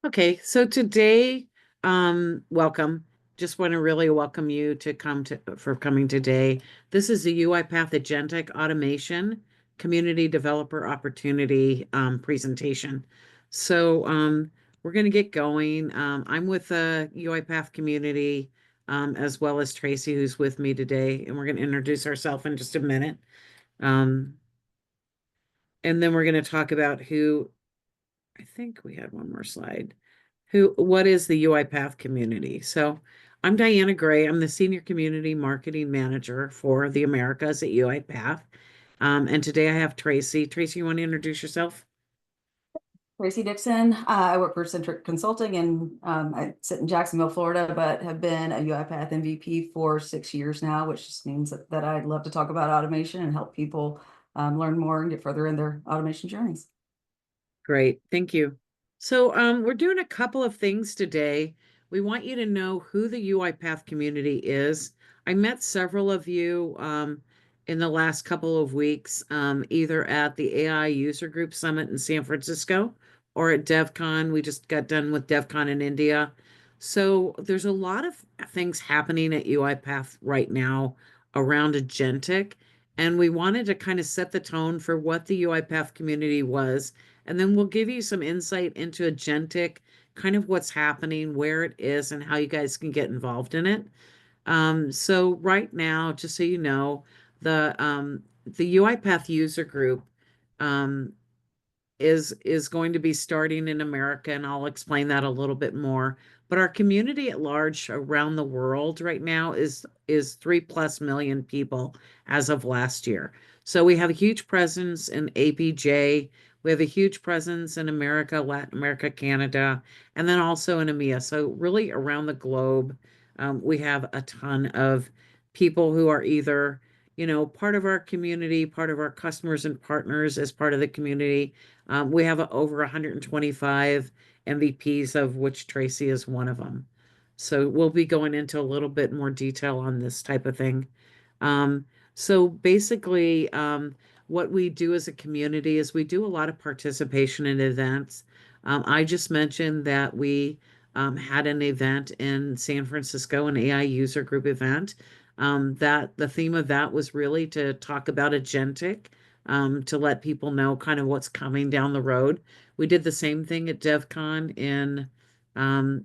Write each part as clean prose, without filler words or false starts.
Okay, so today, welcome. Just want to really welcome you to come to for coming today. This is the UiPath Agentic Automation Community Developer Opportunity presentation. So we're going to get going. I'm with the UiPath Community as well as Tracy, who's with me today, and we're going to introduce ourselves in just a minute. Um, and then we're going to talk about who, I think we had one more slide. What is the UiPath community? So I'm Diana Gray. I'm the Senior Community Marketing Manager for the Americas at UiPath. And today I have Tracy. Tracy, you want to introduce yourself? Tracy Dixon. I work for Centric Consulting and I sit in Jacksonville, Florida, but have been a UiPath MVP for 6 years now, which just means that I'd love to talk about automation and help people learn more and get further in their automation journeys. Great, thank you. So we're doing a couple of things today. We want you to know who the UiPath community is. I met several of you in the last couple of weeks, either at the AI User Group Summit in San Francisco or at DevCon. We just got done with DevCon in India. So there's a lot of things happening at UiPath right now around Agentic, and we wanted to kind of set the tone for what the UiPath community was, and then we'll give you some insight into Agentic, kind of what's happening, where it is, and how you guys can get involved in it. So right now, just so you know, the UiPath user group um, is going to be starting in America, and I'll explain that a little bit more. But our community at large around the world right now is 3+ million people as of last year. So we have a huge presence in APJ. We have a huge presence in America, Latin America, Canada, and then also in EMEA. So really around the globe, we have a ton of people who are either, part of our community, part of our customers and partners as part of the community. We have over 125 MVPs, of which Tracy is one of them. So we'll be going into a little bit more detail on this type of thing. Um, so basically, what we do as a community is we do a lot of participation in events. I just mentioned that we had an event in San Francisco, an AI user group event. That the theme of that was really to talk about agentic, to let people know kind of what's coming down the road. We did the same thing at DevCon in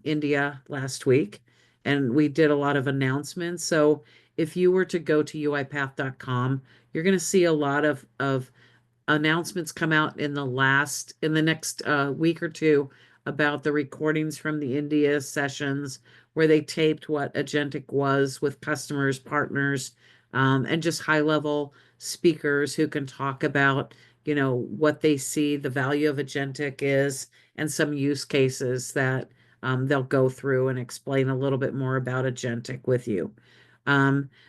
India last week, and we did a lot of announcements. So if you were to go to uipath.com, you're going to see a lot of announcements come out in the next week or two about the recordings from the India sessions where they taped what Agentic was with customers, partners, and just high level speakers who can talk about, what they see the value of Agentic is, and some use cases that they'll go through and explain a little bit more about Agentic with you.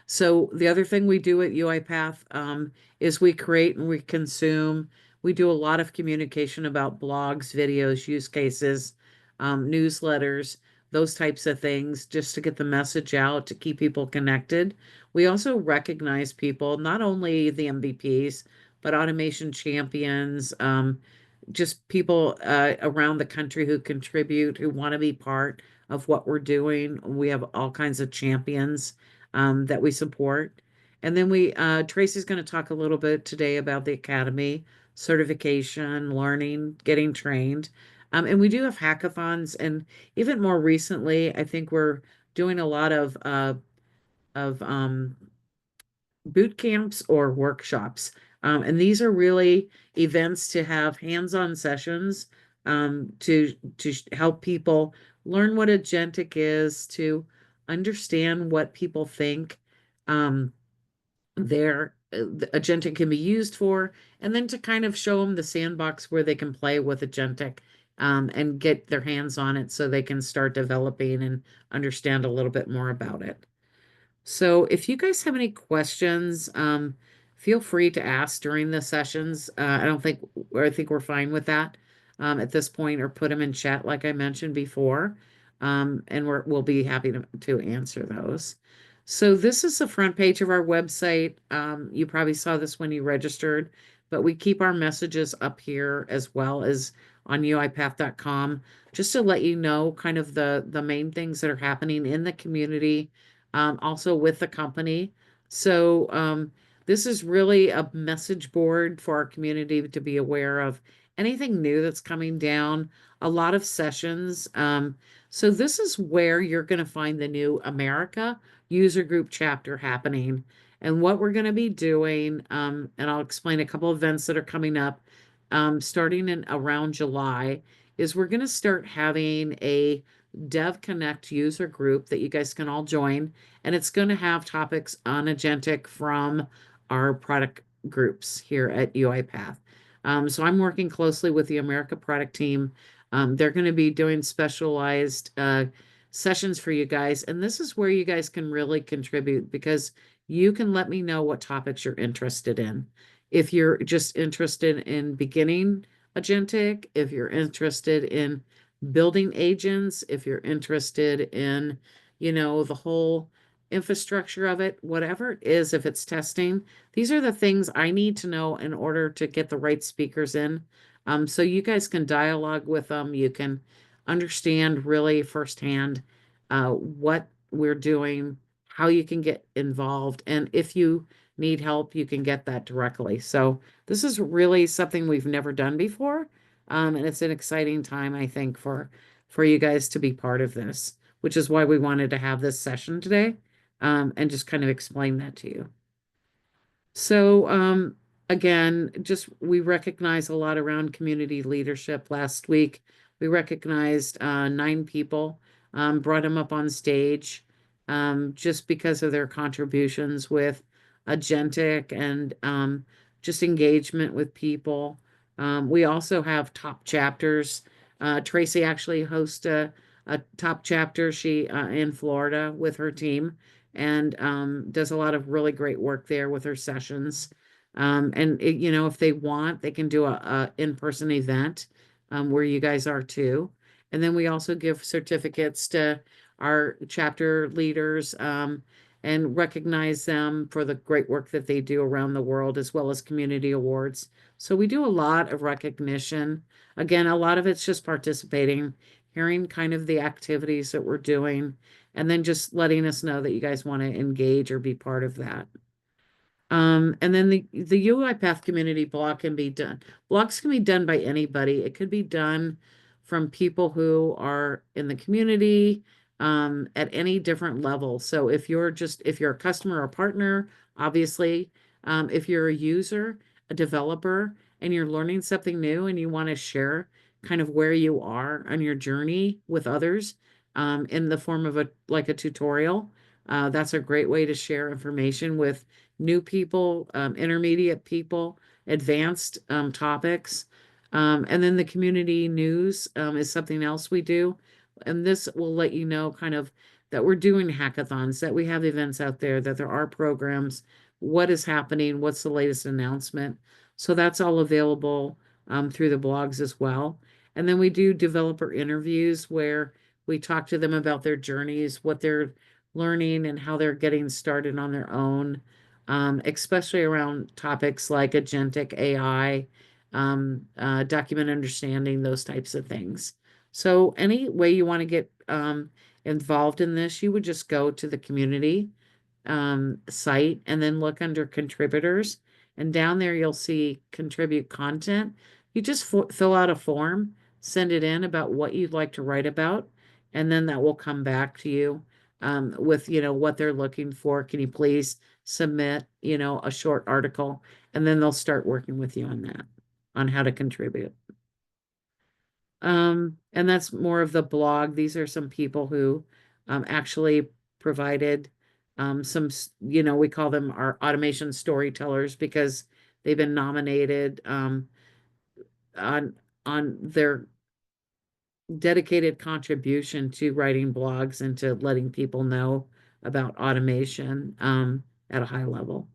So the other thing we do at UiPath is we create and we consume. We do a lot of communication about blogs, videos, use cases, newsletters, those types of things, just to get the message out, to keep people connected. We also recognize people, not only the MVPs, but automation champions, just people around the country who contribute, who want to be part of what we're doing. We have all kinds of champions that we support. And then Tracy's going to talk a little bit today about the academy, certification, learning, getting trained. And we do have hackathons, and even more recently, I think we're doing a lot of boot camps or workshops. And these are really events to have hands-on sessions to help people learn what agentic is, to understand what people think um, the agentic can be used for, and then to kind of show them the sandbox where they can play with agentic and get their hands on it so they can start developing and understand a little bit more about it. So if you guys have any questions, feel free to ask during the sessions. I think we're fine with that at this point, or put them in chat like I mentioned before. And we'll be happy to answer those. So this is the front page of our website. You probably saw this when you registered. but we keep our messages up here as well as on UiPath.com, just to let you know kind of the main things that are happening in the community, also with the company. So this is really a message board for our community to be aware of anything new that's coming down, a lot of sessions. So this is where you're going to find the new America user group chapter happening. And what we're going to be doing, and I'll explain a couple events that are coming up, starting in around July, is we're going to start having a Dev Connect user group that you guys can all join, and it's going to have topics on Agentic from our product groups here at UiPath. So I'm working closely with the America product team. They're going to be doing specialized sessions for you guys, and this is where you guys can really contribute because you can let me know what topics you're interested in. If you're just interested in beginning Agentic, if you're interested in building agents, if you're interested in, the whole infrastructure of it, whatever it is, if it's testing, these are the things I need to know in order to get the right speakers in. So you guys can dialogue with them. You can understand really firsthand what we're doing, how you can get involved, and if you need help, you can get that directly. So this is really something we've never done before, and it's an exciting time, I think, for you guys to be part of this, which is why we wanted to have this session today, and just kind of explain that to you. So, again, just we recognize a lot around community leadership. Last week, we recognized 9 people, brought them up on stage, just because of their contributions with Agentic and just engagement with people. We also have top chapters. Tracy actually hosts a top chapter in Florida with her team and does a lot of really great work there with her sessions. If they want, they can do a in-person event where you guys are too. And then we also give certificates to our chapter leaders and recognize them for the great work that they do around the world, as well as community awards. So we do a lot of recognition. Again, a lot of it's just participating, hearing kind of the activities that we're doing, and then just letting us know that you guys want to engage or be part of that. And then the UiPath community blog can be done. Blogs can be done by anybody. It could be done from people who are in the community at any different level. So if you're a customer or partner, obviously, if you're a user, a developer, and you're learning something new and you want to share kind of where you are on your journey with others in the form of a tutorial, that's a great way to share information with new people, intermediate people, advanced topics. And then the community news is something else we do. And this will let you know kind of that we're doing hackathons, that we have events out there, that there are programs, what is happening, what's the latest announcement. So that's all available through the blogs as well. And then we do developer interviews where we talk to them about their journeys, what they're learning, and how they're getting started on their own, especially around topics like agentic AI, document understanding, those types of things. So any way you want to get involved in this, you would just go to the community site and then look under contributors. And down there, you'll see contribute content. You just fill out a form, send it in about what you'd like to write about, and then that will come back to you with, what they're looking for. Can you please submit, a short article? And then they'll start working with you on that, on how to contribute. And that's more of the blog. These are some people who actually provided we call them our automation storytellers because they've been nominated on their dedicated contribution to writing blogs and to letting people know about automation at a high level.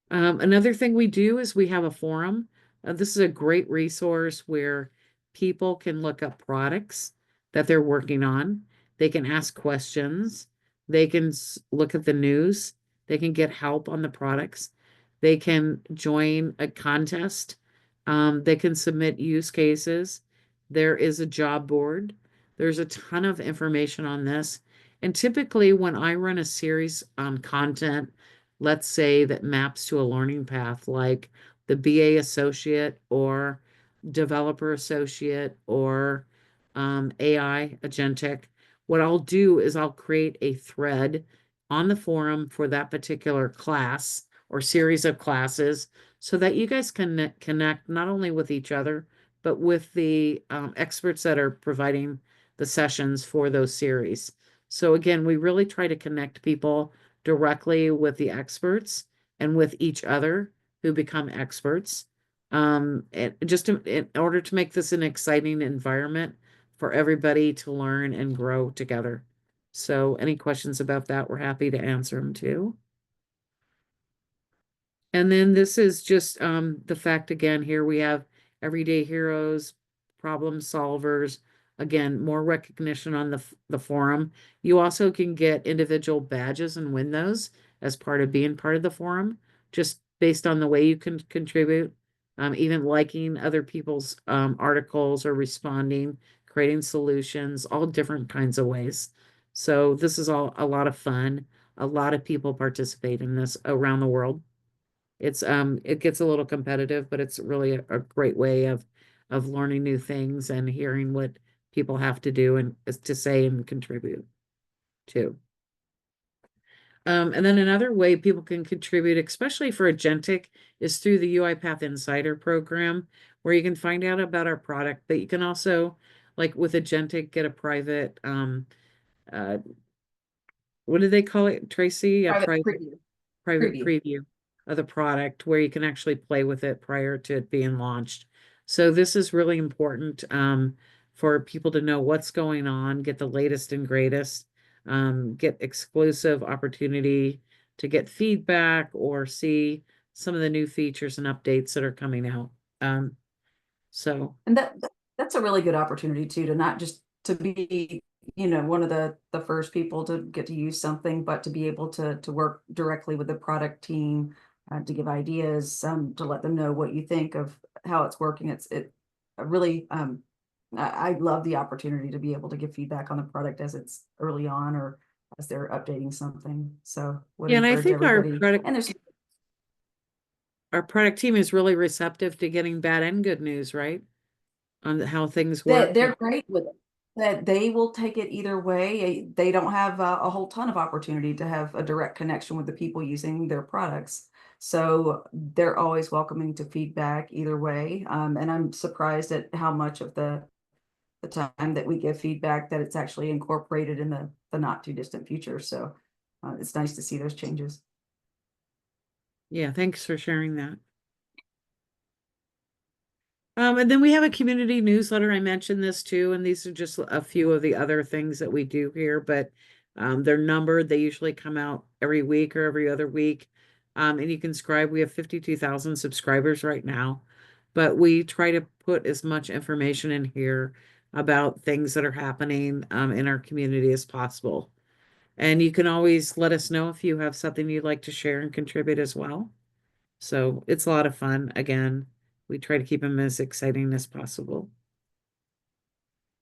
Another thing we do is we have a forum. This is a great resource where people can look up products that they're working on. They can ask questions. They can look at the news. They can get help on the products. They can join a contest. They can submit use cases. There is a job board. There's a ton of information on this. And typically, when I run a series on content, let's say that maps to a learning path, like the BA associate or developer associate or AI agentic, what I'll do is I'll create a thread on the forum for that particular class or series of classes so that you guys can connect not only with each other, but with the experts that are providing the sessions for those series. So again, we really try to connect people directly with the experts and with each other who become experts. In order to make this an exciting environment for everybody to learn and grow together. So any questions about that, we're happy to answer them too. And then this is just the fact again, here we have everyday heroes, problem solvers, again, more recognition on the forum. You also can get individual badges and win those as part of being part of the forum, just based on the way you can contribute, even liking other people's articles or responding, creating solutions, all different kinds of ways. So this is all a lot of fun. A lot of people participate in this around the world. It gets a little competitive, but it's really a great way of learning new things and hearing what people have to do and to say and contribute to. And then another way people can contribute, especially for Agentic, is through the UiPath Insider program, where you can find out about our product, but you can also, like with Agentic, get a private uh what do they call it, Tracy? A Private private preview. private Preview. preview of the product where you can actually play with it prior to it being launched. So this is really important for people to know what's going on, get the latest and greatest, get exclusive opportunity to get feedback or see some of the new features and updates that are coming out. Um, so And that's a really good opportunity too, to not just to be, one of the first people to get to use something, but to be able to work directly with the product team, to give ideas, to let them know what you think of how it's working. It really, I love the opportunity to be able to give feedback on the product as it's early on or as they're updating something. So would yeah, and I encourage think everybody. And there's our product team is really receptive to getting bad and good news, right? On how things that work. they're great with it. That they will take it either way. They don't have a whole ton of opportunity to have a direct connection with the people using their products. So they're always welcoming to feedback either way. And I'm surprised at how much of the time that we give feedback that it's actually incorporated in the not too distant future. So it's nice to see those changes. Yeah, thanks for sharing that. And then we have a community newsletter. I mentioned this too, and these are just a few of the other things that we do here, but they're numbered. They usually come out every week or every other week. And you can subscribe. We have 52,000 subscribers right now, but we try to put as much information in here about things that are happening in our community as possible. And you can always let us know if you have something you'd like to share and contribute as well. So it's a lot of fun. Again, we try to keep them as exciting as possible.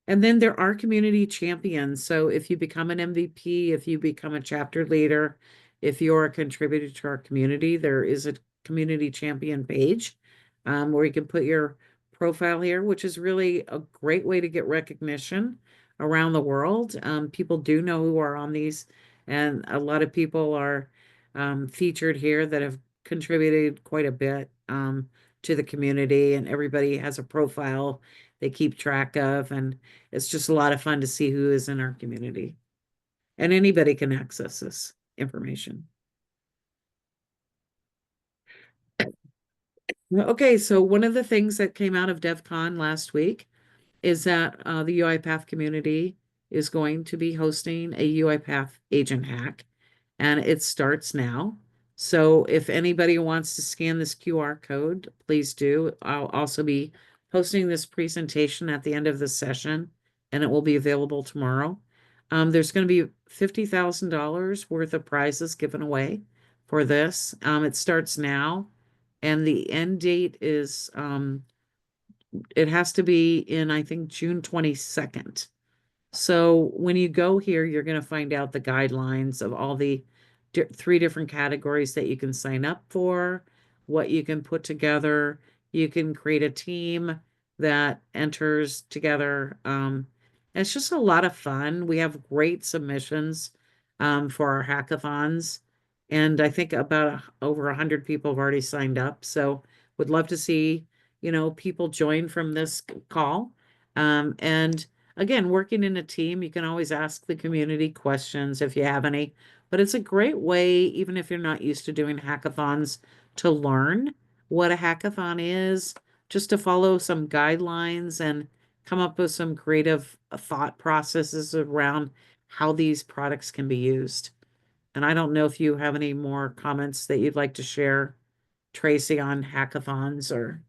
And then there are community champions. So if you become an MVP, if you become a chapter leader, if you're a contributor to our community, there is a community champion page where you can put your profile here, which is really a great way to get recognition around the world. People do know who are on these, and a lot of people are featured here that have contributed quite a bit to the community, and everybody has a profile they keep track of. And it's just a lot of fun to see who is in our community. And anybody can access this information. Okay, so one of the things that came out of DevCon last week is that the UiPath community is going to be hosting a UiPath agent hack, and it starts now. So if anybody wants to scan this QR code, please do. I'll also be posting this presentation at the end of the session, and it will be available tomorrow. There's going to be $50,000 worth of prizes given away for this. It starts now. And the end date is it has to be in, I think, June 22nd. So when you go here, you're going to find out the guidelines of all the three different categories that you can sign up for, what you can put together. You can create a team that enters together. It's just a lot of fun. We have great submissions for our hackathons. And I think about over 100 people have already signed up. So would love to see, people join from this call. And again, working in a team, you can always ask the community questions if you have any, but it's a great way, even if you're not used to doing hackathons, to learn what a hackathon is, just to follow some guidelines and come up with some creative thought processes around how these products can be used. And I don't know if you have any more comments that you'd like to share, Tracy, on hackathons or.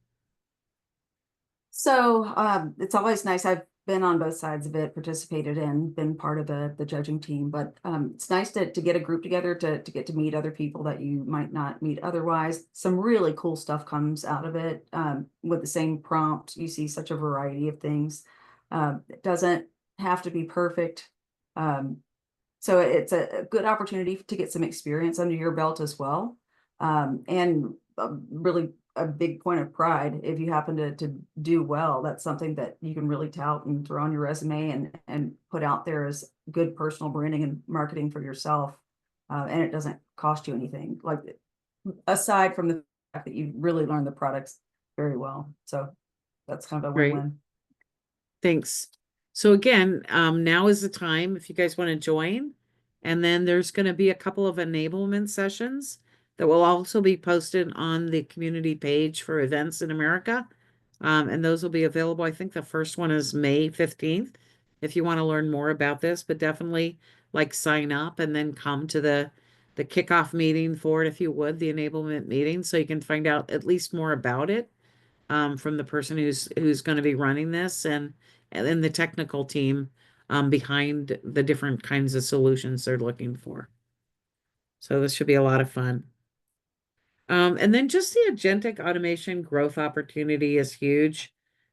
So it's always nice. I've been on both sides of it, participated in, been part of the judging team, but it's nice to get a group together to get to meet other people that you might not meet otherwise. Some really cool stuff comes out of it. With the same prompt, you see such a variety of things. It doesn't have to be perfect. Um, so it's a good opportunity to get some experience under your belt as well. And really a big point of pride if you happen to do well. That's something that you can really tout and throw on your resume and put out there as good personal branding and marketing for yourself. And it doesn't cost you anything. Like aside from the fact that you really learn the products very well. So that's kind of a Great. win-win. Thanks. So again, now is the time if you guys want to join. And then there's going to be a couple of enablement sessions that will also be posted on the community page for events in America. And those will be available. I think the first one is May 15th if you want to learn more about this, but definitely like sign up and then come to the kickoff meeting for it if you would, the enablement meeting, so you can find out at least more about it from the person who's going to be running this and then the technical team behind the different kinds of solutions they're looking for. So this should be a lot of fun. And then just the agentic automation growth opportunity is huge.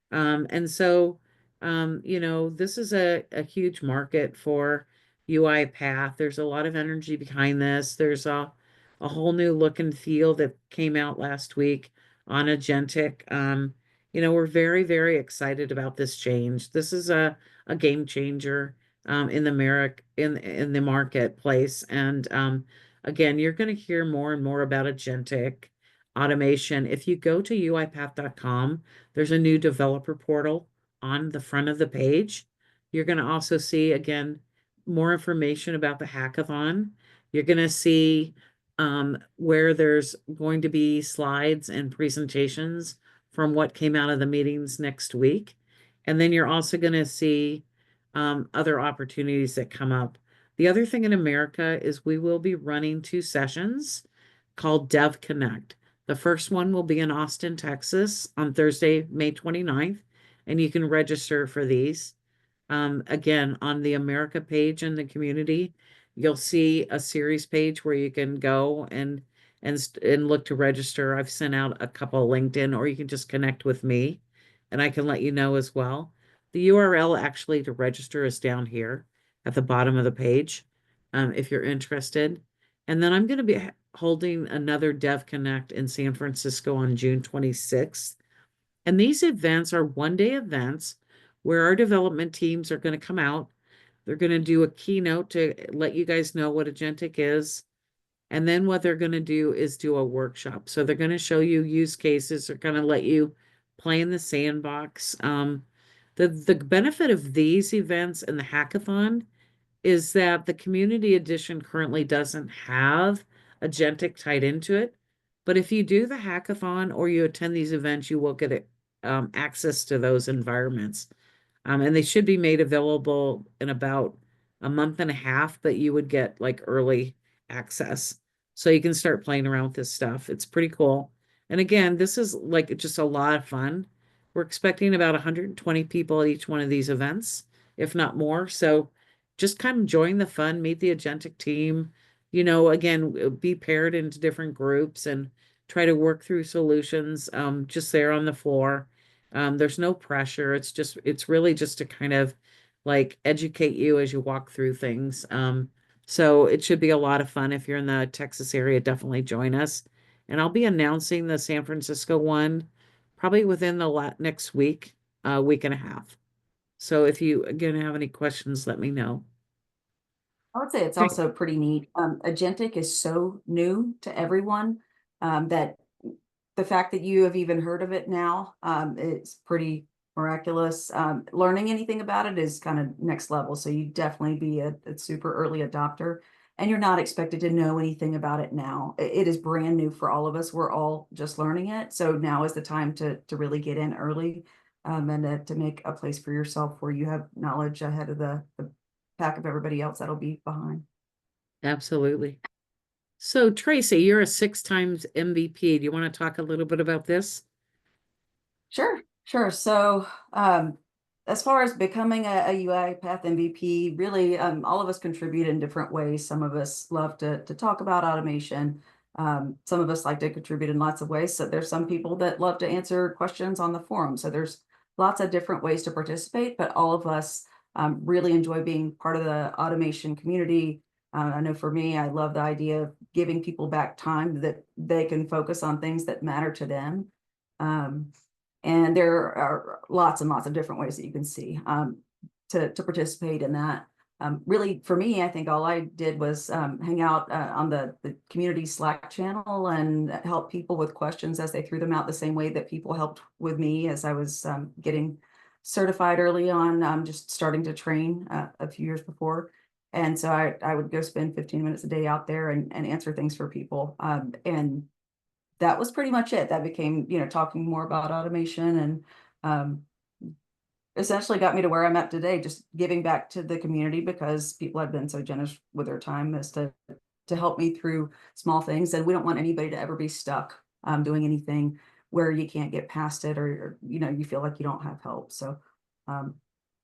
And so, this is a huge market for UiPath. There's a lot of energy behind this. There's a whole new look and feel that came out last week on agentic. We're very, very excited about this change. This is a game changer in in the marketplace. And again, you're going to hear more and more about agentic automation. If you go to uipath.com, there's a new developer portal on the front of the page. You're going to also see, again, more information about the hackathon. You're going to see where there's going to be slides and presentations from what came out of the meetings next week. And then you're also going to see other opportunities that come up. The other thing in America is we will be running two sessions called Dev Connect. The first one will be in Austin, Texas on Thursday, May 29th, and you can register for these. Again, on the America page in the community, you'll see a series page where you can go and look to register. I've sent out a couple of LinkedIn, or you can just connect with me and I can let you know as well. The URL actually to register is down here at the bottom of the page, if you're interested. And then I'm going to be holding another Dev Connect in San Francisco on June 26th. And these events are one-day events where our development teams are going to come out. They're going to do a keynote to let you guys know what Agentic is. And then what they're going to do is do a workshop. So they're going to show you use cases. They're going to let you play in the sandbox. The benefit of these events and the hackathon is that the community edition currently doesn't have Agentic tied into it. But if you do the hackathon or you attend these events, you will get access to those environments. And they should be made available in about a month and a half, but you would get like early access. So you can start playing around with this stuff. It's pretty cool. And again, this is like just a lot of fun. We're expecting about 120 people at each one of these events, if not more. So just kind of join the fun, meet the agentic team, again, be paired into different groups and try to work through solutions, just there on the floor. There's no pressure. It's really just to kind of like educate you as you walk through things. So it should be a lot of fun. If you're in the Texas area, definitely join us. And I'll be announcing the San Francisco one probably within the next week, week and a half. So if you again have any questions, let me know. I would say it's Great. also pretty neat. Agentic is so new to everyone that the fact that you have even heard of it now, it's pretty miraculous. Learning anything about it is kind of next level. So you definitely be a super early adopter, and you're not expected to know anything about it now. It is brand new for all of us. We're all just learning it. So now is the time to really get in early, and to make a place for yourself where you have knowledge ahead of the pack of everybody else that'll be behind. Absolutely. So Tracy, you're a 6 times MVP. Do you want to talk a little bit about this? Sure, sure. So, as far as becoming a UiPath MVP, really, all of us contribute in different ways. Some of us love to talk about automation. Some of us like to contribute in lots of ways. So there's some people that love to answer questions on the forum. So there's lots of different ways to participate, but all of us really enjoy being part of the automation community. I know for me, I love the idea of giving people back time that they can focus on things that matter to them. Um, and there are lots and lots of different ways that you can see to participate in that. Really, for me, I think all I did was hang out on the community Slack channel and help people with questions as they threw them out, the same way that people helped with me as I was getting certified early on, just starting to train a few years before. And so I would go spend 15 minutes a day out there and answer things for people. And that was pretty much it. That became, talking more about automation, and um, essentially got me to where I'm at today, just giving back to the community because people have been so generous with their time as to help me through small things. And we don't want anybody to ever be stuck doing anything where you can't get past it, or you feel like you don't have help. So um,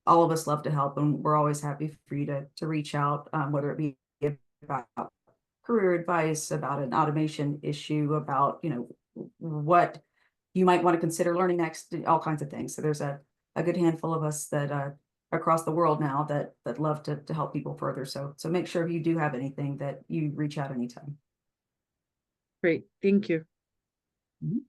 all of us love to help, and we're always happy for you to reach out, whether it be about career advice, about an automation issue, about what you might want to consider learning next, all kinds of things. So there's a good handful of us that across the world now that love to help people further. So make sure if you do have anything that you reach out anytime. Great. Thank you. Mhm.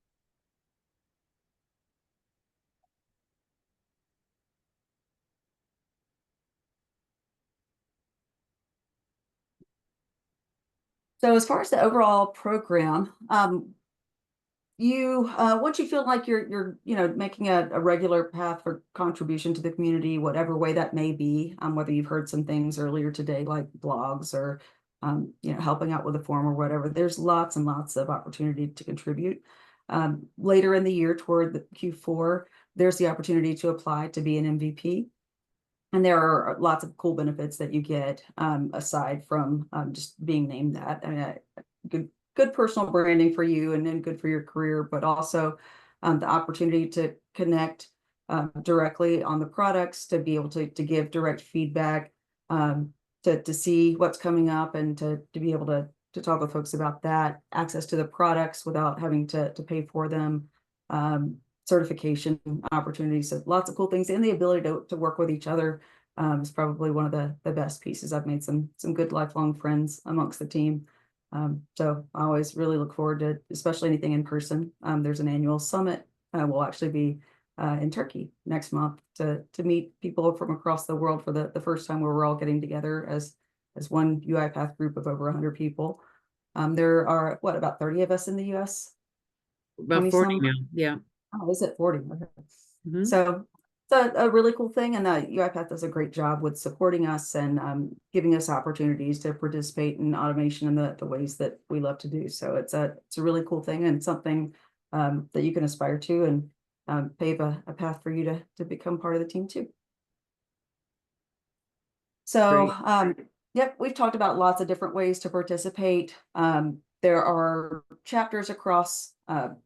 So as far as the overall program, you once you feel like you're making a regular path for contribution to the community, whatever way that may be, whether you've heard some things earlier today like blogs, or helping out with a form or whatever, there's lots and lots of opportunity to contribute. Later in the year toward the Q4, there's the opportunity to apply to be an MVP. And there are lots of cool benefits that you get, aside from just being named that. I mean, good personal branding for you, and then good for your career, but also the opportunity to connect directly on the products, to be able to give direct feedback, to see what's coming up, and to be able to talk with folks about that, access to the products without having to pay for them, certification opportunities, so lots of cool things, and the ability to work with each other is probably one of the best pieces. I've made some good lifelong friends amongst the team. So I always really look forward to, especially anything in person. There's an annual summit. We'll actually be in Turkey next month to meet people from across the world for the first time, where we're all getting together as one UiPath group of over 100 people. There are about 30 of us in the US, About 20 40 some. now. Yeah. Oh, is it 40? Okay. Hmm. So it's a really cool thing, and UiPath does a great job with supporting us and giving us opportunities to participate in automation in the ways that we love to do. So it's a really cool thing, and something that you can aspire to, and pave a path for you to become part of the team too. So, Great. yep, we've talked about lots of different ways to participate. There are chapters across,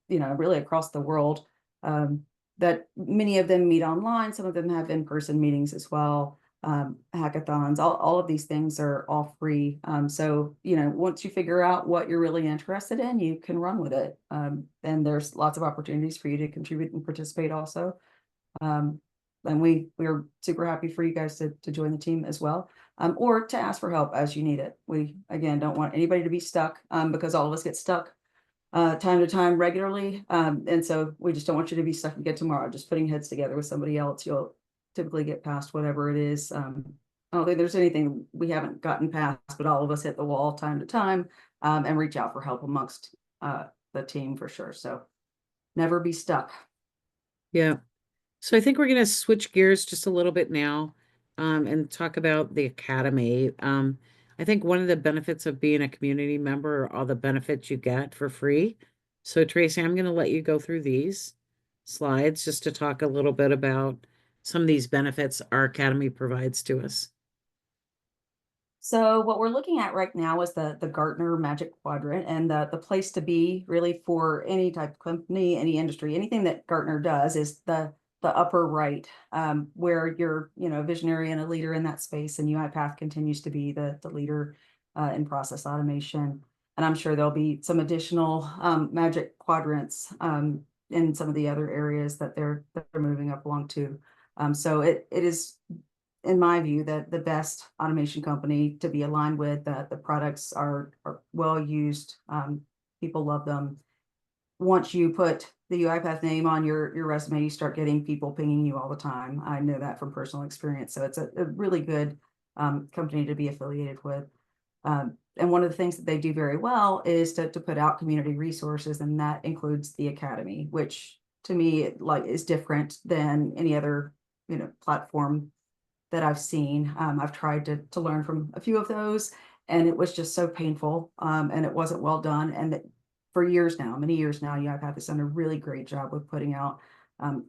really across the world, that many of them meet online. Some of them have in-person meetings as well. hackathons, all of these things are all free. So, once you figure out what you're really interested in, you can run with it. And there's lots of opportunities for you to contribute and participate also. And we're super happy for you guys to join the team as well, or to ask for help as you need it. We, again, don't want anybody to be stuck, because all of us get stuck time to time regularly. And so we just don't want you to be stuck again tomorrow. Just putting heads together with somebody else, you'll typically get past whatever it is. I don't think there's anything we haven't gotten past, but all of us hit the wall time to time, and reach out for help amongst the team for sure. So never be stuck. Yeah. So I think we're going to switch gears just a little bit now, and talk about the academy. I think one of the benefits of being a community member are all the benefits you get for free. So Tracy, I'm going to let you go through these slides just to talk a little bit about some of these benefits our academy provides to us. So what we're looking at right now is the Gartner Magic Quadrant, and the place to be really for any type of company, any industry, anything that Gartner does is the upper right, where you're a visionary and a leader in that space, and UiPath continues to be the leader in process automation. And I'm sure there'll be some additional Magic Quadrants in some of the other areas that they're moving up along to. So it is, in my view, the best automation company to be aligned with. The products are well used. People love them. Once you put the UiPath name on your resume, you start getting people pinging you all the time. I know that from personal experience. So it's a really good company to be affiliated with. And one of the things that they do very well is to put out community resources, and that includes the academy, which to me is different than any other platform that I've seen. I've tried to learn from a few of those, and it was just so painful, and it wasn't well done. And that for years now, many years now, UiPath has done a really great job with putting out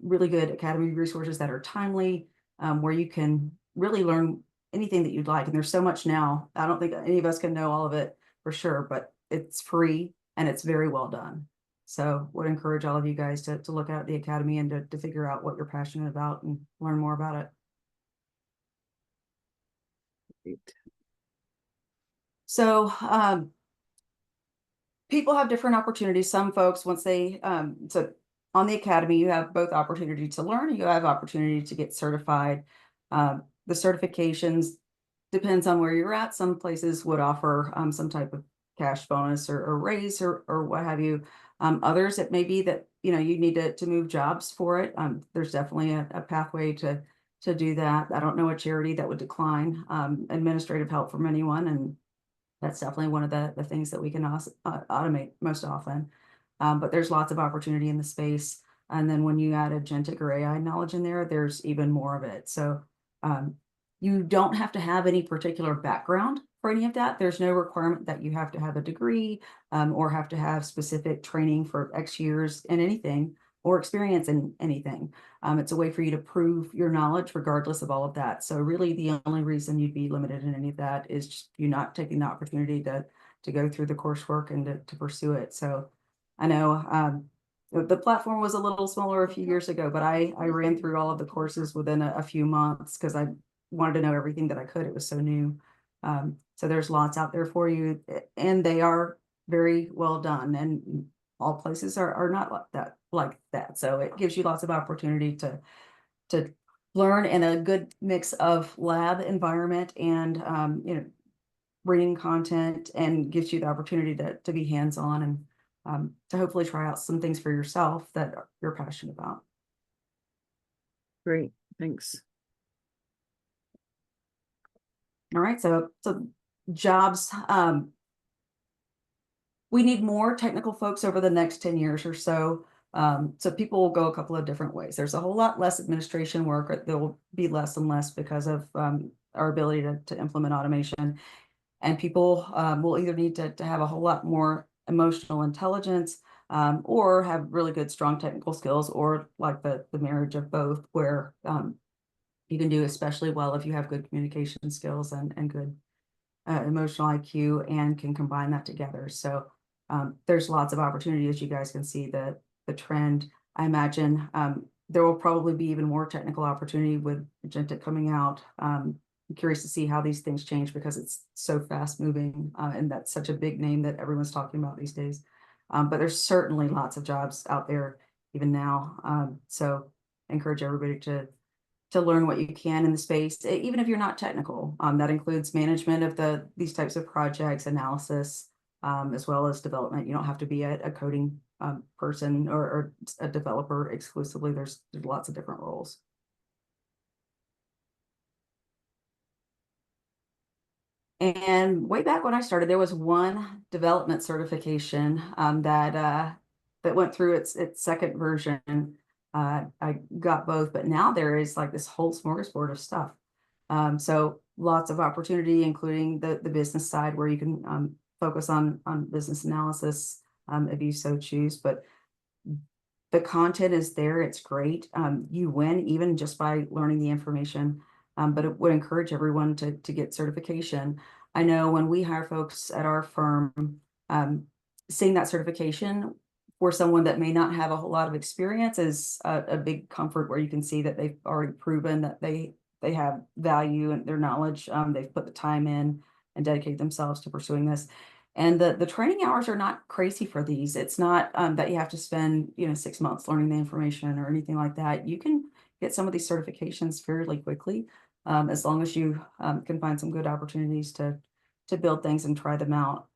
really good academy resources that are timely, where you can really learn anything that you'd like. And there's so much now. I don't think any of us can know all of it for sure, but it's free and it's very well done. So would encourage all of you guys to look at the academy and to figure out what you're passionate about and learn more about it. Great. So people have different opportunities. Some folks, once they, so on the academy, you have both opportunity to learn, and you have opportunity to get certified. The certifications depends on where you're at. Some places would offer some type of cash bonus or raise or what have you. Others, it may be that you need to move jobs for it. There's definitely a pathway to do that. I don't know a charity that would decline administrative help from anyone, and that's definitely one of the things that we can automate most often. But there's lots of opportunity in the space. And then when you add agentic or AI knowledge in there, there's even more of it. So you don't have to have any particular background for any of that. There's no requirement that you have to have a degree or have to have specific training for X years in anything or experience in anything. It's a way for you to prove your knowledge regardless of all of that. So really the only reason you'd be limited in any of that is just you not taking the opportunity to go through the coursework and to pursue it. So I know the platform was a little smaller a few years ago, but I ran through all of the courses within a few months because I wanted to know everything that I could. It was so new. So there's lots out there for you, and they are very well done. And all places are not like that. So it gives you lots of opportunity to learn in a good mix of lab environment and reading content, and gives you the opportunity to be hands-on and to hopefully try out some things for yourself that you're passionate about. Great. Thanks. All right, so jobs. We need more technical folks over the next 10 years or so. So people will go a couple of different ways. There's a whole lot less administration work. There will be less and less because of our ability to implement automation. And people will either need to have a whole lot more emotional intelligence or have really good, strong technical skills, or like the marriage of both, where you can do especially well if you have good communication skills and good emotional IQ and can combine that together. So there's lots of opportunity, as you guys can see the trend. I imagine there will probably be even more technical opportunity with Agentic coming out. I'm curious to see how these things change because it's so fast moving, and that's such a big name that everyone's talking about these days. But there's certainly lots of jobs out there even now. So I encourage everybody to learn what you can in the space, even if you're not technical. That includes management of these types of projects, analysis, as well as development. You don't have to be a coding person or a developer exclusively. There's lots of different roles. And way back when I started, there was one development certification that went through its second version. I got both, but now there is like this whole smorgasbord of stuff. So lots of opportunity, including the business side, where you can focus on business analysis if you so choose. But the content is there. It's great. You win even just by learning the information. But it would encourage everyone to get certification. I know when we hire folks at our firm, seeing that certification for someone that may not have a whole lot of experience is a big comfort, where you can see that they've already proven that they have value and their knowledge. They've put the time in and dedicated themselves to pursuing this. And the training hours are not crazy for these. It's not that you have to spend 6 months learning the information or anything like that. You can get some of these certifications fairly quickly, as long as you can find some good opportunities to build things and try them out.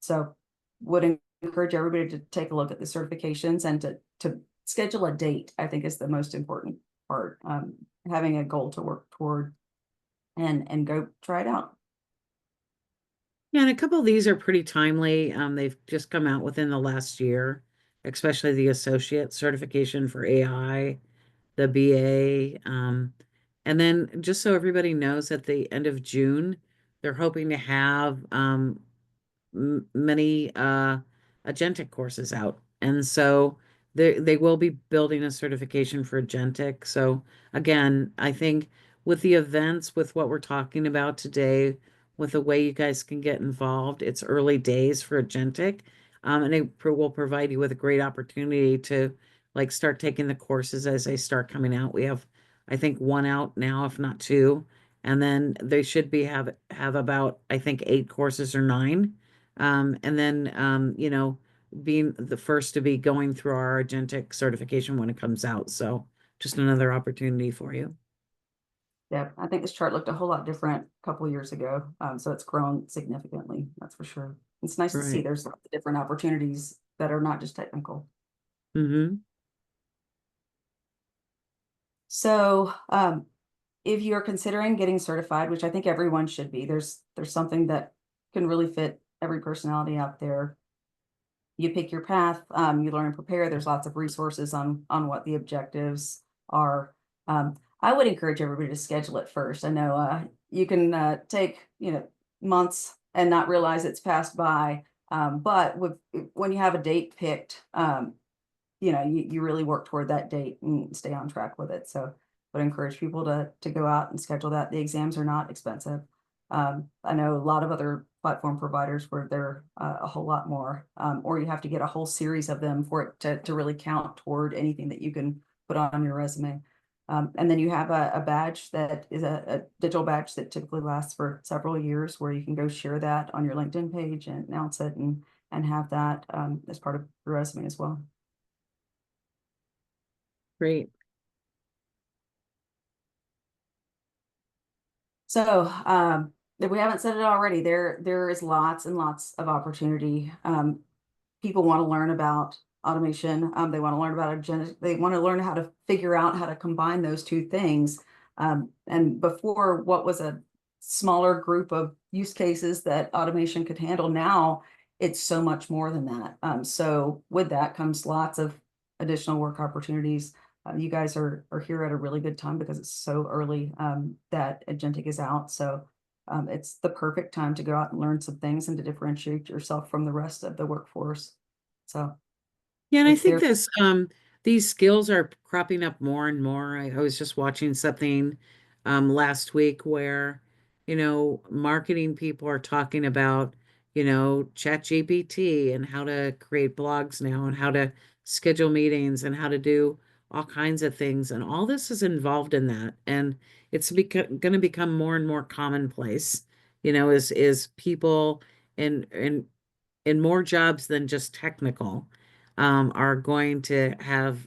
So would encourage everybody to take a look at the certifications and to schedule a date. I think is the most important part. Having a goal to work toward and go try it out. Yeah, and a couple of these are pretty timely. They've just come out within the last year, especially the associate certification for AI, the BA. And then just so everybody knows, at the end of June, they're hoping to have many agentic courses out. And so they will be building a certification for agentic. So again, I think with the events, with what we're talking about today, with the way you guys can get involved, it's early days for agentic. And it will provide you with a great opportunity to like start taking the courses as they start coming out. We have, I think, one out now, if not two. And then they should be have about, I think, 8 courses or 9. And then, being the first to be going through our agentic certification when it comes out. So just another opportunity for you. Yeah, I think this chart looked a whole lot different a couple of years ago. So it's grown significantly, that's for sure. It's nice to see Right. there's lots of different opportunities that are not just technical. Mm-hmm. So if you're considering getting certified, which I think everyone should be, there's something that can really fit every personality out there. You pick your path, you learn and prepare. There's lots of resources on what the objectives are. I would encourage everybody to schedule it first. I know you can take months and not realize it's passed by, but when you have a date picked, you really work toward that date and stay on track with it. So I would encourage people to go out and schedule that. The exams are not expensive. I know a lot of other platform providers where they're a whole lot more, or you have to get a whole series of them for it to really count toward anything that you can put on your resume. And then you have a badge that is a digital badge that typically lasts for several years, where you can go share that on your LinkedIn page and announce it and have that as part of your resume as well. Great. So, if we haven't said it already, there is lots and lots of opportunity. People want to learn about automation. They want to learn about agentic. They want to learn how to figure out how to combine those two things. And before, what was a smaller group of use cases that automation could handle, now it's so much more than that. So with that comes lots of additional work opportunities. You guys are here at a really good time because it's so early that Agentic is out. So it's the perfect time to go out and learn some things and to differentiate yourself from the rest of the workforce. So Yeah, and I it's think there. these skills are cropping up more and more. I was just watching something last week where, marketing people are talking about, ChatGPT and how to create blogs now and how to schedule meetings and how to do all kinds of things. And all this is involved in that. And it's going to become more and more commonplace, is people in more jobs than just technical, are going to have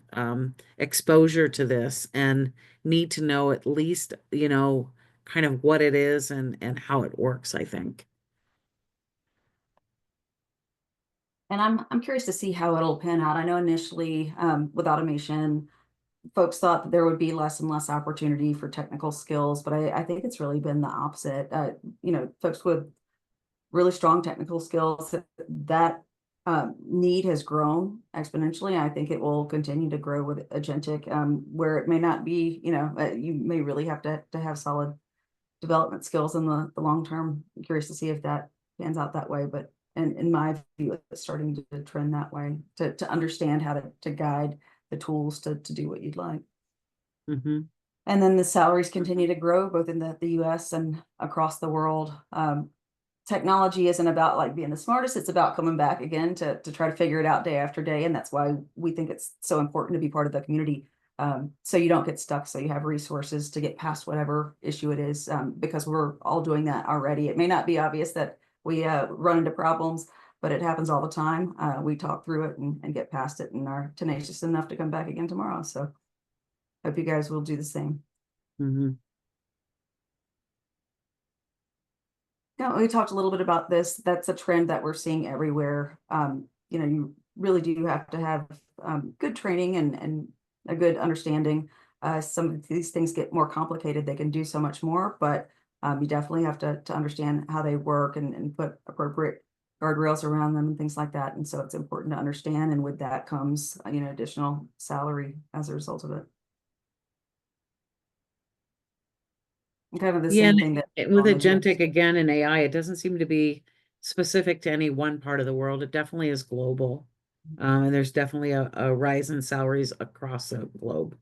exposure to this and need to know at least, kind of what it is and how it works, I think. And I'm curious to see how it'll pan out. I know initially with automation, folks thought that there would be less and less opportunity for technical skills, but I think it's really been the opposite. Folks with really strong technical skills, that need has grown exponentially. I think it will continue to grow with Agentic, where it may not be, you may really have to have solid development skills in the long term. I'm curious to see if that pans out that way, but in my view, it's starting to trend that way, to understand how to guide the tools to do what you'd like. Mm-hmm. And then the salaries continue to grow both in the US and across the world. Technology isn't about like being the smartest, it's about coming back again to try to figure it out day after day. And that's why we think it's so important to be part of the community. So you don't get stuck, so you have resources to get past whatever issue it is, because we're all doing that already. It may not be obvious that we run into problems, but it happens all the time. We talk through it and get past it and are tenacious enough to come back again tomorrow. So hope you guys will do the same. Mm-hmm. Yeah, we talked a little bit about this. That's a trend that we're seeing everywhere. You really do have to have good training and a good understanding. Some of these things get more complicated. They can do so much more, but you definitely have to understand how they work and put appropriate guardrails around them and things like that. And so it's important to understand. And with that comes, additional salary as a result of it. Kind of the Yeah, same thing that and with maybe. agentic again and AI, it doesn't seem to be specific to any one part of the world. It definitely is global. And there's definitely a rise in salaries across the globe.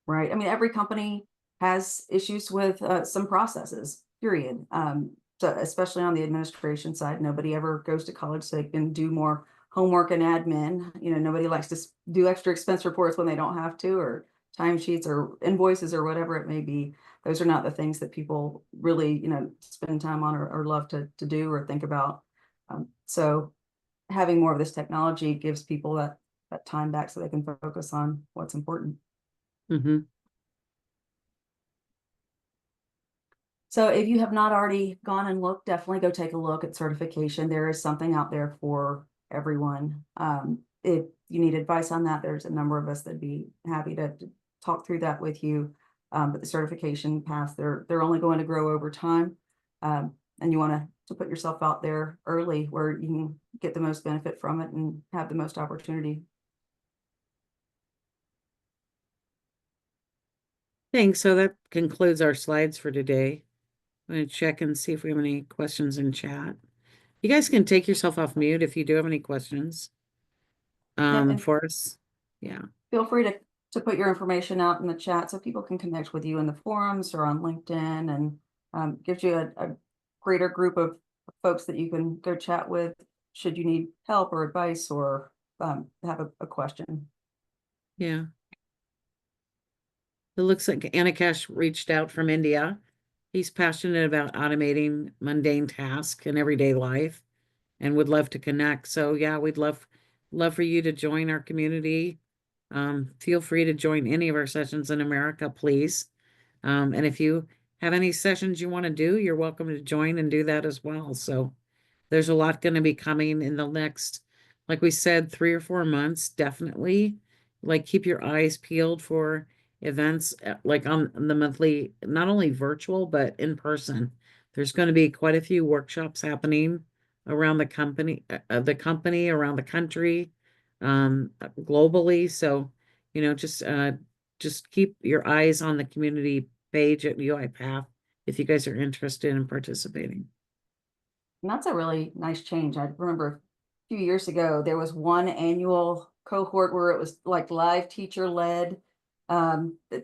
Right. I mean, every company has issues with some processes, period. So especially on the administration side, nobody ever goes to college so they can do more homework and admin. Nobody likes to do extra expense reports when they don't have to, or timesheets or invoices or whatever it may be. Those are not the things that people really, spend time on or love to do or think about. So having more of this technology gives people that time back so they can focus on what's important. Mm-hmm. So if you have not already gone and looked, definitely go take a look at certification. There is something out there for everyone. If you need advice on that, there's a number of us that'd be happy to talk through that with you. But the certification paths, they're only going to grow over time. And you want to put yourself out there early where you can get the most benefit from it and have the most opportunity. Thanks. So that concludes our slides for today. I'm going to check and see if we have any questions in chat. You guys can take yourself off mute if you do have any questions Yep, and for us. Yeah. feel free to put your information out in the chat so people can connect with you in the forums or on LinkedIn, and gives you a greater group of folks that you can go chat with should you need help or advice or have a question. Yeah. It looks like Anakash reached out from India. He's passionate about automating mundane tasks in everyday life and would love to connect. So yeah, we'd love for you to join our community. Feel free to join any of our sessions in America, please. And if you have any sessions you want to do, you're welcome to join and do that as well. So there's a lot going to be coming in the next, like we said, 3 or 4 months, definitely. Like keep your eyes peeled for events like on the monthly, not only virtual, but in person. There's going to be quite a few workshops happening around the company, around the country, globally. So, just keep your eyes on the community page at UiPath if you guys are interested in participating. And that's a really nice change. I remember a few years ago, there was one annual cohort where it was like live teacher led.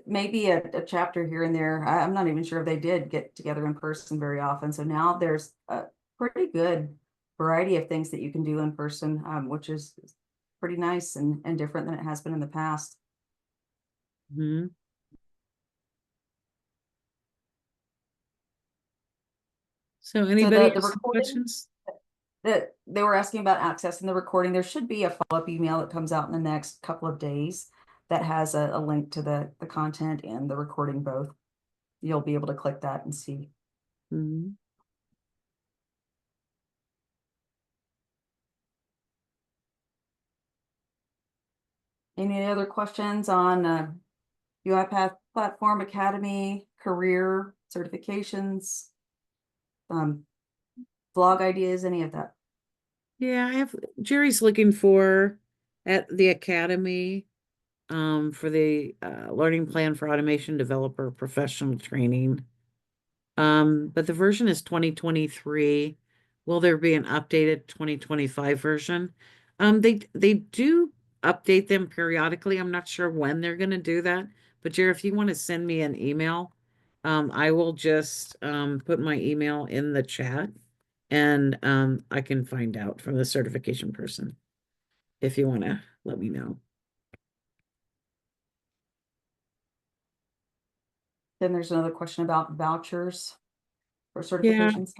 Maybe a chapter here and there. I'm not even sure if they did get together in person very often. So now there's a pretty good variety of things that you can do in person, which is pretty nice and different than it has been in the past. Mhm. So So anybody the have some recording questions? that they were asking about accessing the recording, there should be a follow-up email that comes out in the next couple of days that has a link to the content and the recording both. You'll be able to click that and see. Mhm. Any other questions on UiPath Platform, Academy, career, certifications, um, blog ideas, any of that? Yeah, I have Jerry's looking for at the Academy for the learning plan for automation developer professional training. But the version is 2023. Will there be an updated 2025 version? They do update them periodically. I'm not sure when they're going to do that. But Jerry, if you want to send me an email, I will just put my email in the chat, and I can find out from the certification person if you want to let me know. Then there's another question about vouchers for Yeah. certifications.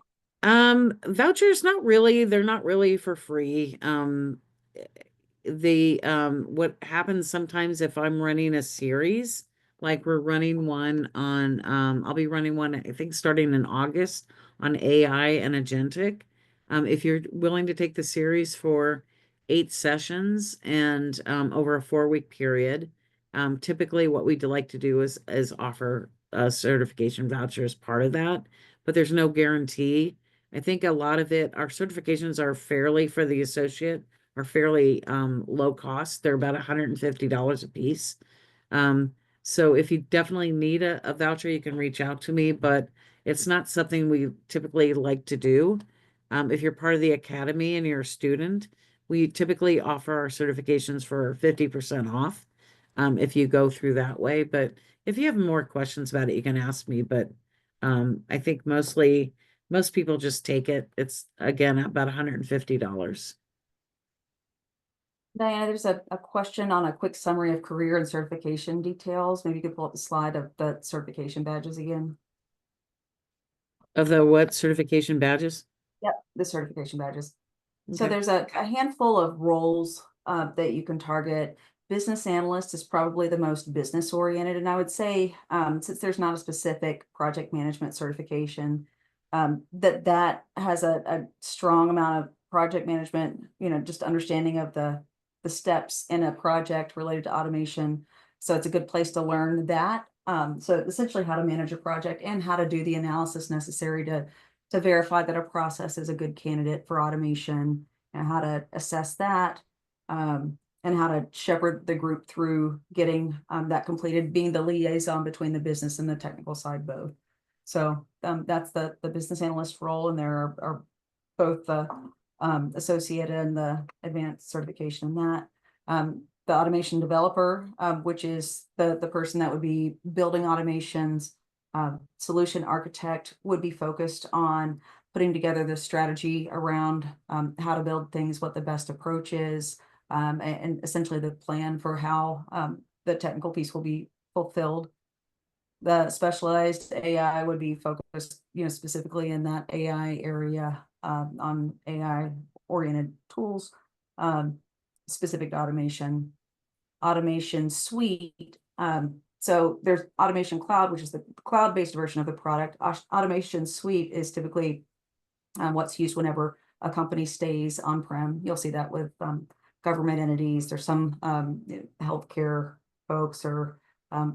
Vouchers, not really. They're not really for free. The what happens sometimes if I'm running a series, like we're running one on I'll be running one, I think starting in August on AI and Agentic. If you're willing to take the series for 8 sessions and over a 4 week period, typically what we'd like to do is offer a certification voucher as part of that, but there's no guarantee. I think a lot of it, our certifications are fairly for the associate are fairly low cost. They're about $150 a piece. Um, so if you definitely need a voucher, you can reach out to me, but it's not something we typically like to do. If you're part of the academy and you're a student, we typically offer our certifications for 50% off if you go through that way. But if you have more questions about it, you can ask me. But I think most people just take it. It's again about $150. Diana, there's a question on a quick summary of career and certification details. Maybe you could pull up the slide of the certification badges again. Of the what certification badges? Yep, the certification badges. So Okay. there's a handful of roles that you can target. Business analyst is probably the most business oriented. And I would say, since there's not a specific project management certification, that has a strong amount of project management, just understanding of the steps in a project related to automation. So it's a good place to learn that. So essentially how to manage a project and how to do the analysis necessary to verify that a process is a good candidate for automation, and how to assess that, and how to shepherd the group through getting that completed, being the liaison between the business and the technical side both. So that's the business analyst role, and there are both the associate and the advanced certification in that. The automation developer, which is the person that would be building automations. Solution architect would be focused on putting together the strategy around how to build things, what the best approach is, and essentially the plan for how the technical piece will be fulfilled. The specialized AI would be focused, specifically in that AI area, on AI oriented tools, um, specific to automation. Automation suite. So there's Automation Cloud, which is the cloud-based version of the product. Automation Suite is typically what's used whenever a company stays on-prem. You'll see that with government entities. There's some healthcare folks, or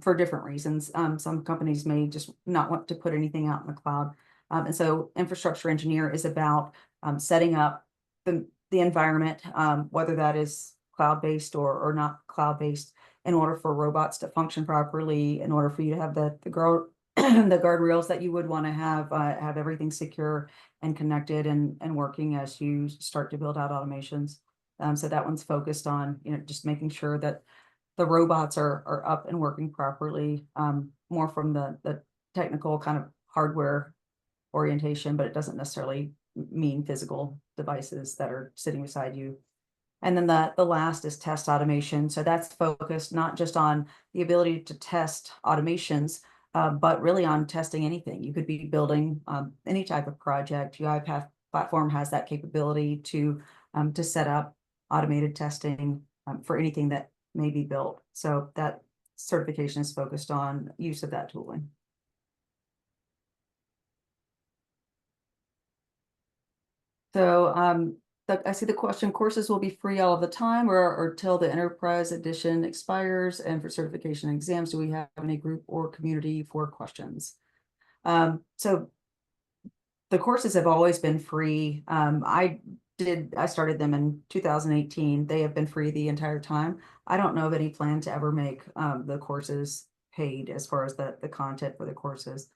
for different reasons. Some companies may just not want to put anything out in the cloud. And so infrastructure engineer is about setting up the environment, whether that is cloud-based or not cloud-based, in order for robots to function properly, in order for you to have the the guardrails that you would want to have everything secure and connected and working as you start to build out automations. So that one's focused on, just making sure that the robots are up and working properly, more from the technical kind of hardware orientation, but it doesn't necessarily mean physical devices that are sitting beside you. And then the last is test automation. So that's focused not just on the ability to test automations, but really on testing anything. You could be building any type of project. UiPath platform has that capability to set up automated testing for anything that may be built. So that certification is focused on use of that tooling. So I see the question, courses will be free all of the time or till the enterprise edition expires, and for certification exams, do we have any group or community for questions? So the courses have always been free. I started them in 2018. They have been free the entire time. I don't know of any plan to ever make the courses paid as far as the content for the courses.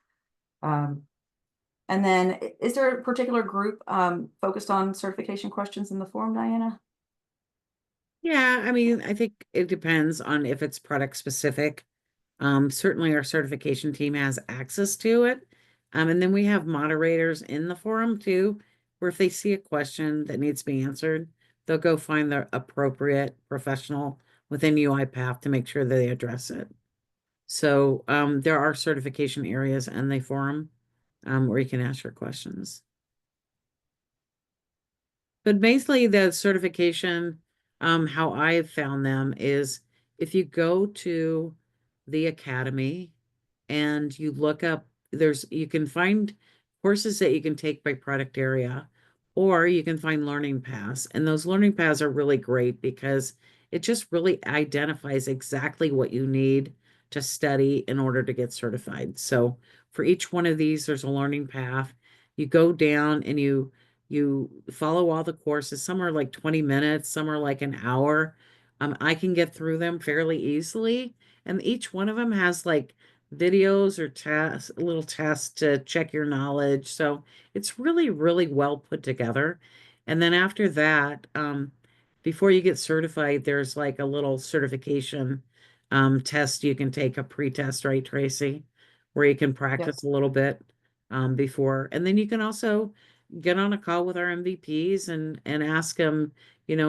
And then is there a particular group focused on certification questions in the forum, Diana? Yeah, I mean, I think it depends on if it's product specific. Certainly our certification team has access to it. And then we have moderators in the forum too, where if they see a question that needs to be answered, they'll go find the appropriate professional within UiPath to make sure that they address it. So there are certification areas in the forum where you can ask your questions. But basically, the certification, how I've found them is if you go to the academy and you look up, you can find courses that you can take by product area, or you can find learning paths. And those learning paths are really great because it just really identifies exactly what you need to study in order to get certified. So for each one of these, there's a learning path. You go down and you follow all the courses. Some are like 20 minutes, some are like an hour. I can get through them fairly easily. And each one of them has like videos or tests, little tests to check your knowledge. So it's really, really well put together. And then after that, before you get certified, there's like a little certification test you can take, a pre-test, right, Tracy? Where you can Yep. practice a little bit before. And then you can also get on a call with our MVPs and ask them,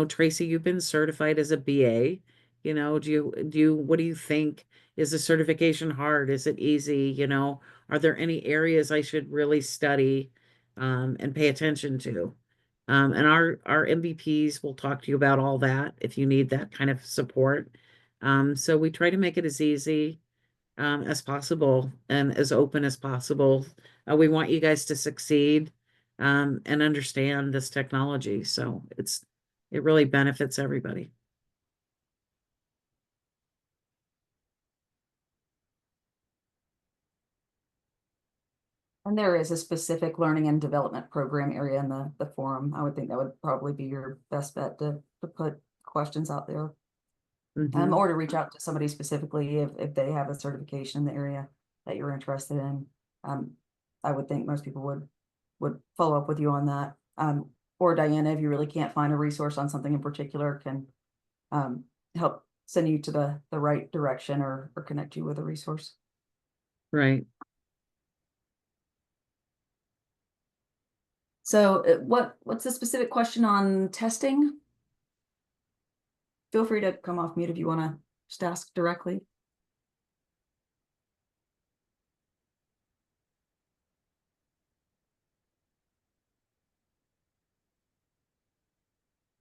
Tracy, you've been certified as a BA. What do you think? Is the certification hard? Is it easy? Are there any areas I should really study and pay attention to? And our MVPs will talk to you about all that if you need that kind of support. So we try to make it as easy as possible and as open as possible. We want you guys to succeed and understand this technology. So it really benefits everybody. And there is a specific learning and development program area in the forum. I would think that would probably be your best bet to put questions out there. Hmm. Or to reach out to somebody specifically if they have a certification in the area that you're interested in. Um, I would think most people would follow up with you on that. Or Diana, if you really can't find a resource on something in particular, can um, help send you to the right direction or connect you with a resource. Right. So what's the specific question on testing? Feel free to come off mute if you want to just ask directly.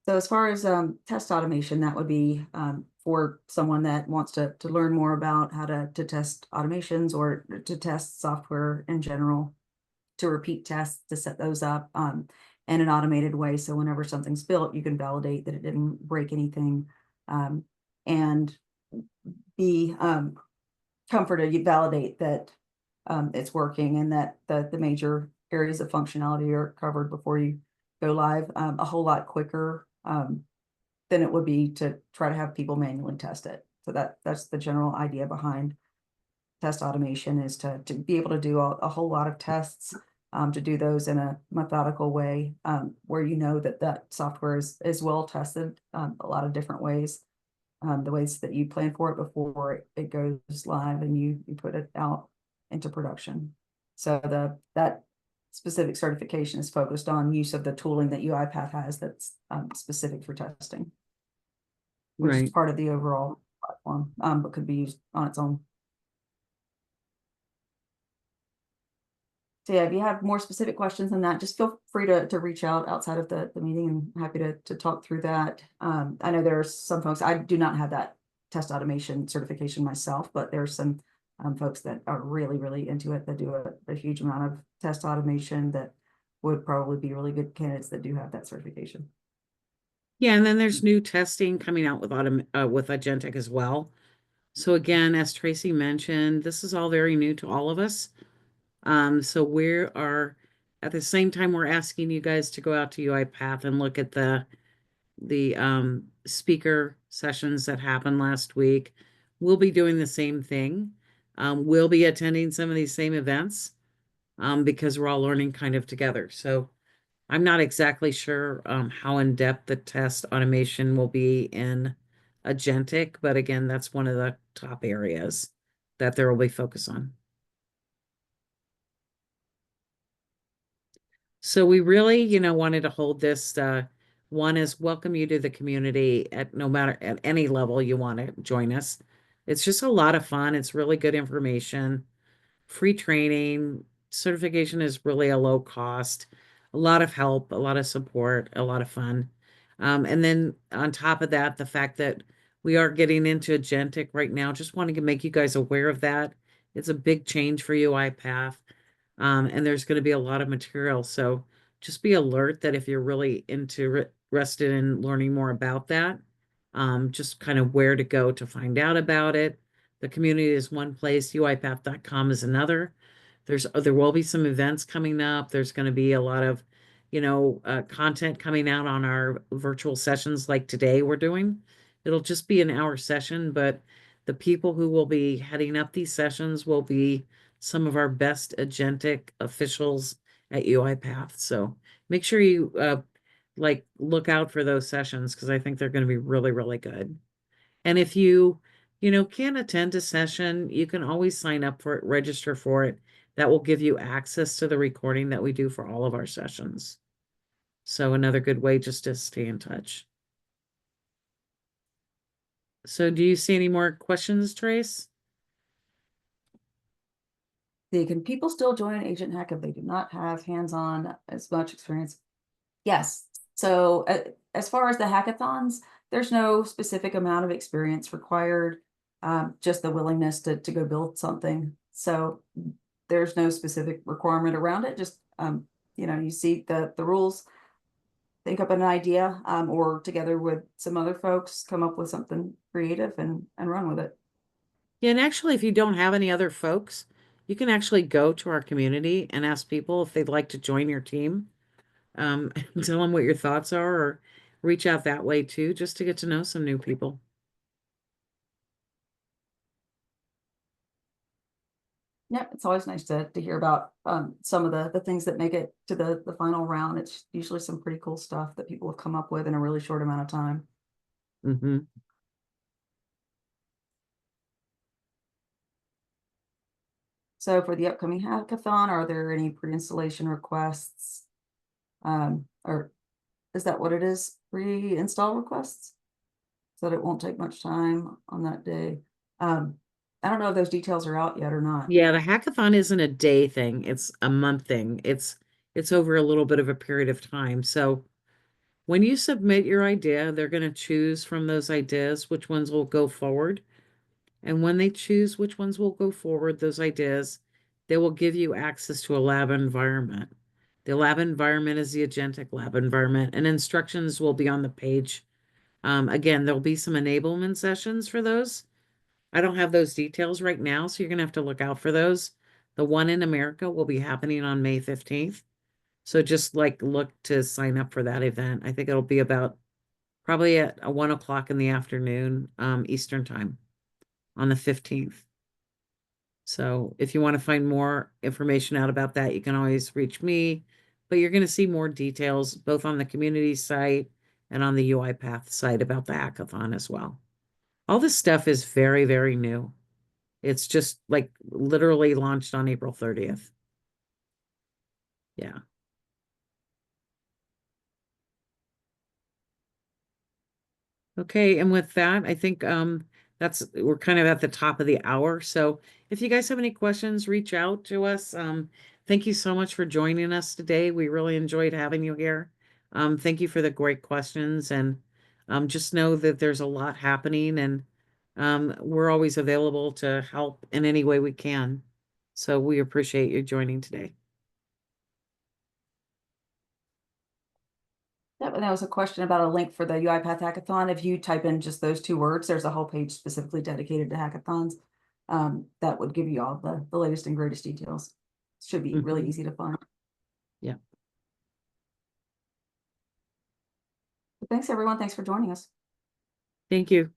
So as far as test automation, that would be for someone that wants to learn more about how to test automations or to test software in general, to repeat tests, to set those up in an automated way. So whenever something's built, you can validate that it didn't break anything um, and be comforted, you validate that it's working and that the major areas of functionality are covered before you go live a whole lot quicker than it would be to try to have people manually test it. So that's the general idea behind test automation, is to be able to do a whole lot of tests, to do those in a methodical way, where you know that software is well tested a lot of different ways, the ways that you plan for it before it goes live and you put it out into production. So that specific certification is focused on use of the tooling that UiPath has that's specific for testing. which is Right. part of the overall platform, but could be used on its own. So yeah, if you have more specific questions than that, just feel free to reach out outside of the meeting, and I'm happy to talk through that. I know there are some folks, I do not have that test automation certification myself, but there's some folks that are really, really into it, that do a huge amount of test automation, that would probably be really good candidates that do have that certification. Yeah, and then there's new testing coming out with Agentic as well. So again, as Tracy mentioned, this is all very new to all of us. So we are at the same time we're asking you guys to go out to UiPath and look at the speaker sessions that happened last week. We'll be doing the same thing. We'll be attending some of these same events because we're all learning kind of together. So I'm not exactly sure how in depth the test automation will be in Agentic, but again, that's one of the top areas that there will be focus on. So we really, wanted to hold this. One is welcome you to the community at no matter at any level you want to join us. It's just a lot of fun. It's really good information, free training. Certification is really a low cost, a lot of help, a lot of support, a lot of fun. And then on top of that, the fact that we are getting into Agentic right now, just wanting to make you guys aware of that. It's a big change for you, UiPath. And there's going to be a lot of material. So just be alert that if you're really interested in learning more about that, just kind of where to go to find out about it. The community is one place, uipath.com is another. There will be some events coming up. There's going to be a lot of, content coming out on our virtual sessions like today we're doing. It'll just be an hour session, but the people who will be heading up these sessions will be some of our best agentic officials at UiPath. So make sure you look out for those sessions because I think they're going to be really, really good. And if you can't attend a session, you can always sign up for it, register for it. That will give you access to the recording that we do for all of our sessions. So another good way just to stay in touch. So do you see any more questions, Trace? Can people still join an agent hack if they do not have hands-on as much experience? Yes. So as far as the hackathons, there's no specific amount of experience required, just the willingness to go build something. So there's no specific requirement around it. Just, you see the rules, think up an idea, or together with some other folks, come up with something creative and run with it. Yeah, and actually, if you don't have any other folks, you can actually go to our community and ask people if they'd like to join your team. And tell them what your thoughts are, or reach out that way too, just to get to know some new people. Yeah, it's always nice to hear about some of the things that make it to the final round. It's usually some pretty cool stuff that people have come up with in a really short amount of time. Hmm. So for the upcoming hackathon, are there any pre-installation requests? Or is that what it is? Pre-install requests? So that it won't take much time on that day. I don't know if those details are out yet or not. Yeah, the hackathon isn't a day thing, it's a month thing. It's over a little bit of a period of time. So when you submit your idea, they're going to choose from those ideas which ones will go forward. And when they choose which ones will go forward, those ideas, they will give you access to a lab environment. The lab environment is the Agentic lab environment, and instructions will be on the page. Again, there'll be some enablement sessions for those. I don't have those details right now, so you're going to have to look out for those. The one in America will be happening on May 15th. So just look to sign up for that event. I think it'll be about probably at 1 o'clock in the afternoon, Eastern time on the 15th. So if you want to find more information out about that, you can always reach me. But you're going to see more details both on the community site and on the UiPath site about the hackathon as well. All this stuff is very, very new. It's just literally launched on April 30th. Yeah. Okay, and with that, I think we're kind of at the top of the hour. So if you guys have any questions, reach out to us. Thank you so much for joining us today. We really enjoyed having you here. Thank you for the great questions, and just know that there's a lot happening, and we're always available to help in any way we can. So we appreciate you joining today. Yep, and that was a question about a link for the UiPath Hackathon. If you type in just those 2 words, there's a whole page specifically dedicated to hackathons. That would give you all the latest and greatest details. Should be really easy to find. Yeah. But thanks, everyone. Thanks for joining us. Thank you.